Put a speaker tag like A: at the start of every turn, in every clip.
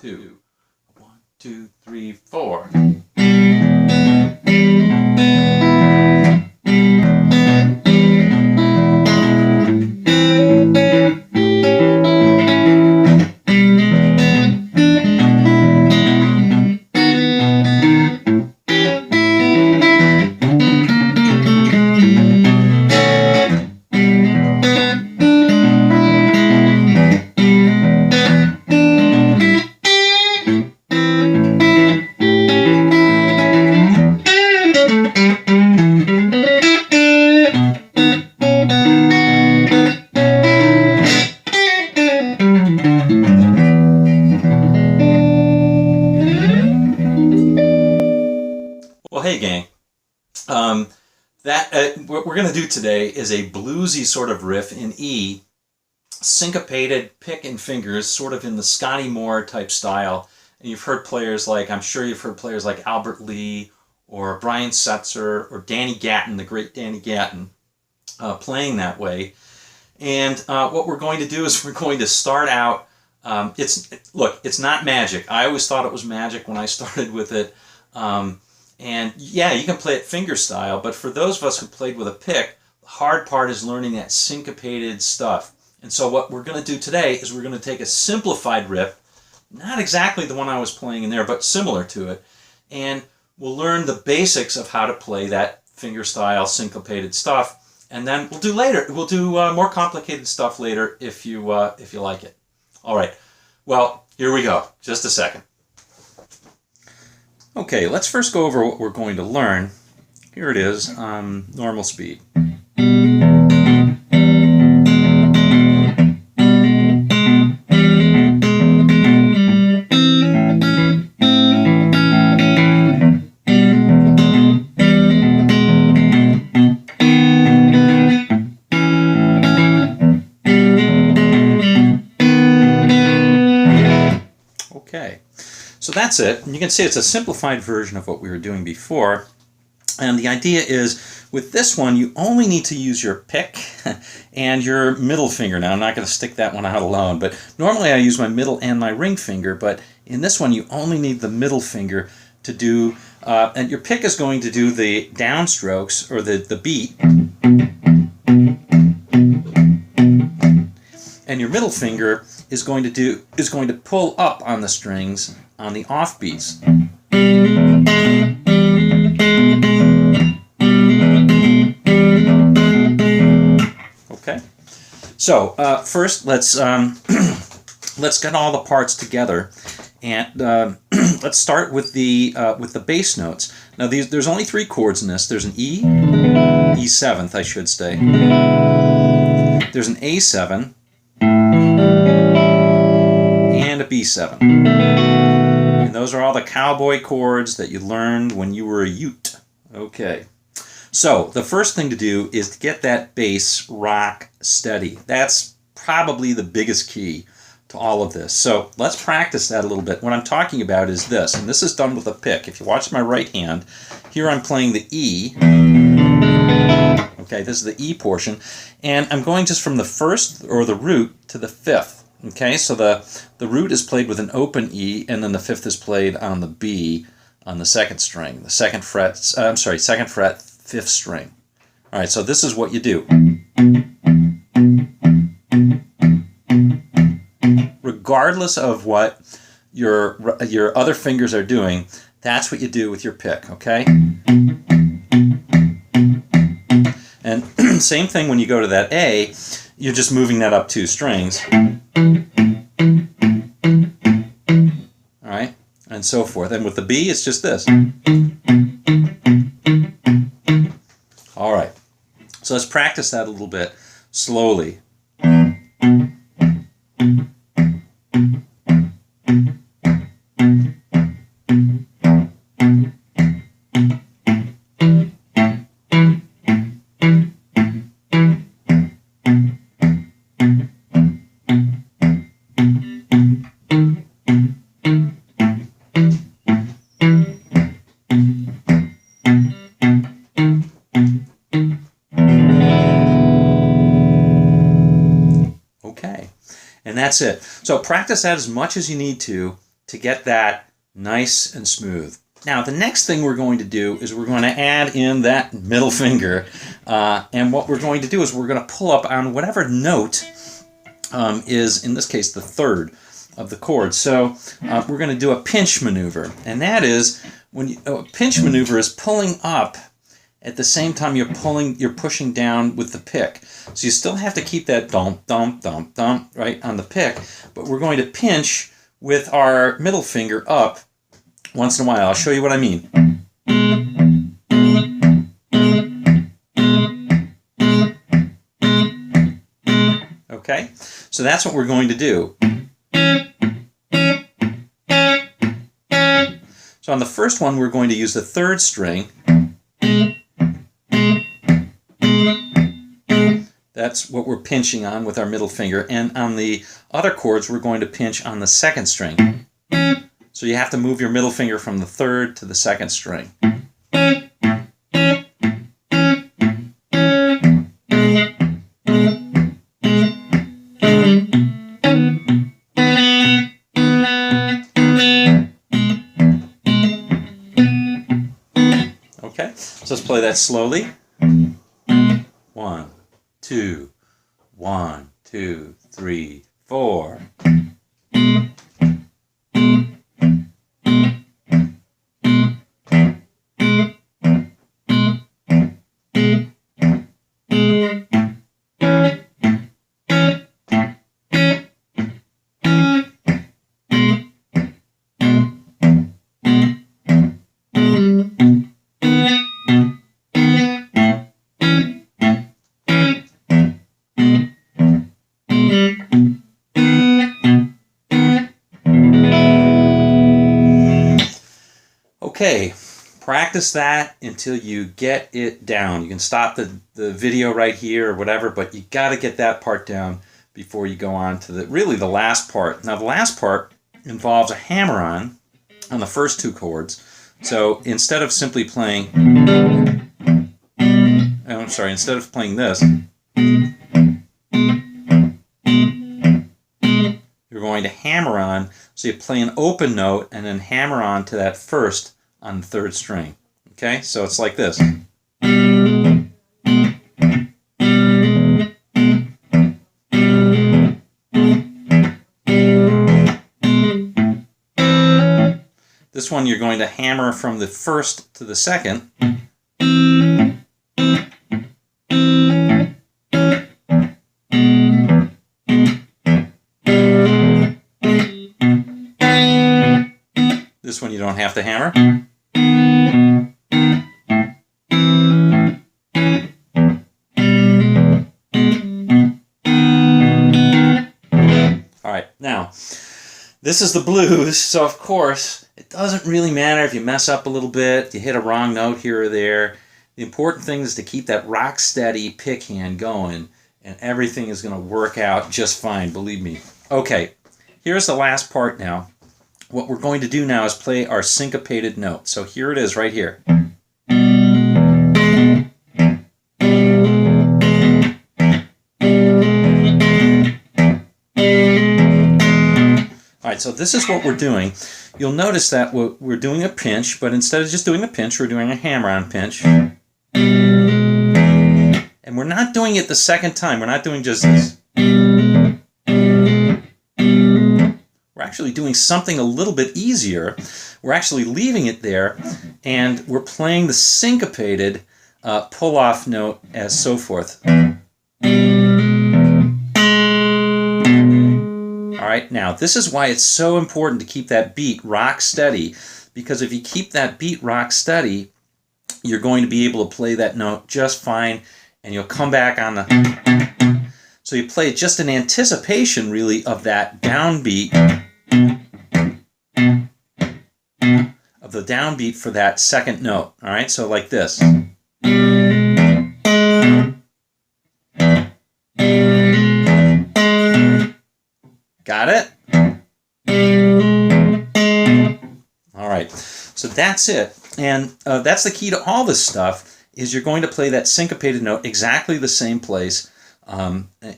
A: 2. 1, 2, 3, 4. Well, hey gang, what we're going to do today is a bluesy sort of riff in E, syncopated pick and fingers, sort of in the Scotty Moore type style. And you've heard players like, I'm sure you've heard players like Albert Lee or Brian Setzer or Danny Gatton, the great Danny Gatton, playing that way. And what we're going to do is we're going to start out, it's not magic. I always thought it was magic when I started with it. And yeah, you can play it fingerstyle, but for those of us who played with a pick, the hard part is learning that syncopated stuff. And so what we're going to do today is we're going to take a simplified riff, not exactly the one I was playing in there, but similar to it, and we'll learn the basics of how to play that fingerstyle syncopated stuff, and then we'll do more complicated stuff later if you like it. All right, well, here we go. Just a second. Okay, let's first go over what we're going to learn. Here it is on normal speed. Okay. So that's it. And you can see it's a simplified version of what we were doing before. And the idea is, with this one, you only need to use your pick and your middle finger. Now, I'm not going to stick that one out alone, but normally I use my middle and my ring finger, but in this one, you only need the middle finger to do, and your pick is going to do the downstrokes, or the beat, and your middle finger is going to pull up on the strings on the offbeats. Okay, so first let's get all the parts together, and let's start with the bass notes. Now there's only 3 chords in this. There's an E, E7th, I should say. There's an A7 and a B7. And those are all the cowboy chords that you learned when you were a Ute. Okay. So the first thing to do is to get that bass rock steady. That's probably the biggest key to all of this. So let's practice that a little bit. What I'm talking about is this, and this is done with a pick. If you watch my right hand, here I'm playing the E. Okay, this is the E portion, and I'm going just from the first, or the root, to the 5th. Okay, so the root is played with an open E, and then the 5th is played on the B on the 2nd string, the 2nd fret, 5th string. All right, so this is what you do. Regardless of what your other fingers are doing, that's what you do with your pick, okay? And same thing when you go to that A, you're just moving that up 2 strings. All right, and so forth. And with the B, it's just this. All right, so let's practice that a little bit slowly. Okay, and that's it. So practice that as much as you need to to get that nice and smooth. Now, the next thing we're going to do is we're going to add in that middle finger. And what we're going to do is we're going to pull up on whatever note is, in this case, the third of the chord. So we're going to do a pinch maneuver. And that is, when a pinch maneuver is pulling up at the same time you're pushing down with the pick. So you still have to keep that dump, dump, dump, dump, right, on the pick. But we're going to pinch with our middle finger up once in a while. I'll show you what I mean. Okay, so that's what we're going to do. So on the first one, we're going to use the third string. That's what we're pinching on with our middle finger. And on the other chords, we're going to pinch on the second string. So you have to move your middle finger from the third to the second string. Okay, so let's play that slowly. 1, 2, 1, 2, 3, 4. Okay, practice that until you get it down. You can stop the video right here or whatever, but you got to get that part down before you go on to really the last part. Now the last part involves a hammer-on the first two chords. So instead of simply playing, instead of playing this, you're going to hammer on. So you play an open note and then hammer on to that first on the third string. Okay, so it's like this. This one you're going to hammer from the first to the second. This one you don't have to hammer. All right, now this is the blues, so of course it doesn't really matter if you mess up a little bit, you hit a wrong note here or there. The important thing is to keep that rock steady pick hand going, and everything is going to work out just fine, believe me. Okay, here's the last part now. What we're going to do now is play our syncopated note. So here it is right here. All right, so this is what we're doing. You'll notice that we're doing a pinch, but instead of just doing a pinch, we're doing a hammer-on pinch. And we're not doing it the second time. We're not doing just this. We're actually doing something a little bit easier. We're actually leaving it there, and we're playing the syncopated pull-off note as so forth. All right, now this is why it's so important to keep that beat rock steady, because if you keep that beat rock steady, you're going to be able to play that note just fine, and you'll come back on the... So you play just in anticipation, really, of that downbeat, of the downbeat for that second note. All right, so like this. Got it? All right, so that's it. And that's the key to all this stuff, is you're going to play that syncopated note exactly the same place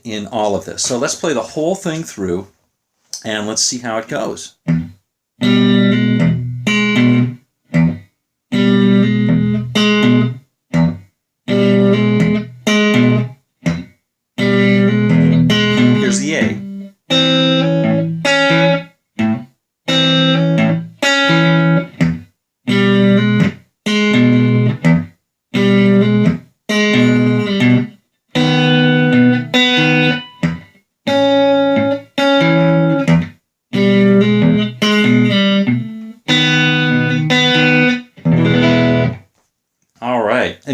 A: in all of this. So let's play the whole thing through, and let's see how it goes. All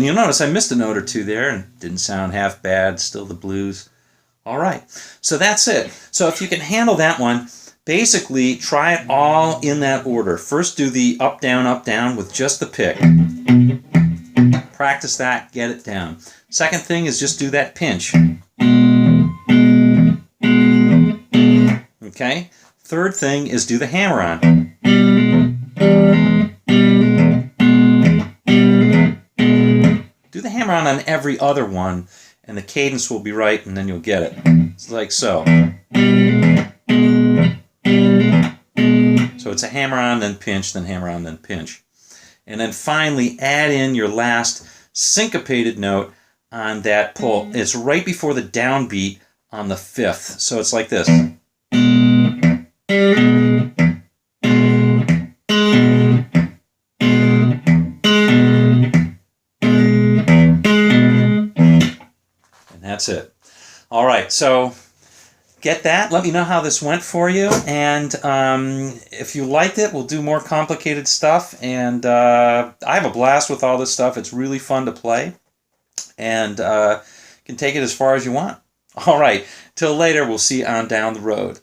A: you'll notice I missed a note or two there and didn't sound half bad, still the blues. All right, so that's it. So if you can handle that one, basically try it all in that order. First do the up, down with just the pick. Practice that, get it down. Second thing is just do that pinch. Okay? Third thing is do the hammer-on. Do the hammer-on on every other one, and the cadence will be right, and then you'll get it. It's like so. So it's a hammer-on, then pinch, then hammer-on, then pinch. And then finally add in your last syncopated note on that pull. It's right before the downbeat on the fifth. So it's like this. That's it. All right, so get that. Let me know how this went for you. And if you liked it, we'll do more complicated stuff. And I have a blast with all this stuff. It's really fun to play. And you can take it as far as you want. All right, till later. We'll see you on down the road.